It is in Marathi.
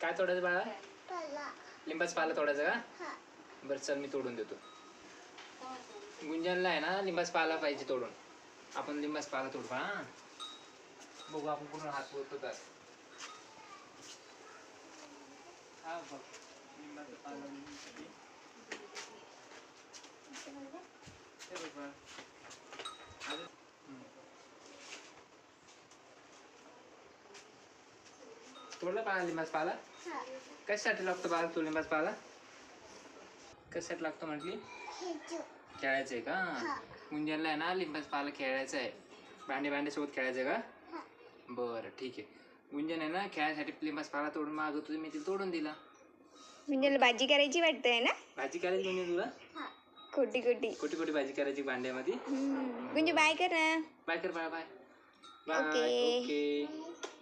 काय तोडायचं बाळा? लिंबाचा पाला तोडायचा का? बरं चल मी तोडून देतो. गुंजनला आहे ना लिंबाचा पाला पाहिजे तोडून. आपण लिंबाचा पाला तोडू हा. बघू आपण पूर्ण हात पोहतो तर. हा बघ लिंबाचा पाला तोडला पाला लिंबाचा पाला. कशासाठी लागतो बाळा तो लिंबाचा पाला? कशासाठी लागतो म्हटली? खेळायचंय का? गुंजनला आहे ना लिंबाचा पाला खेळायचा आहे. भांडे सोबत खेळायचं का? बरं ठीक आहे. गुंजन आहे ना खेळायसाठी लिंबाचा पाला तोडून मागत होती, मी तिला तोडून दिला. गुंजनला भाजी करायची वाटतंय ना? भाजी करायची गुंजन तुला? खोटी खोटी खोटी भाजी करायची भांड्यामध्ये. गुंजन बाय कर ना. बाय कर बाय बाय. ओके. ओके.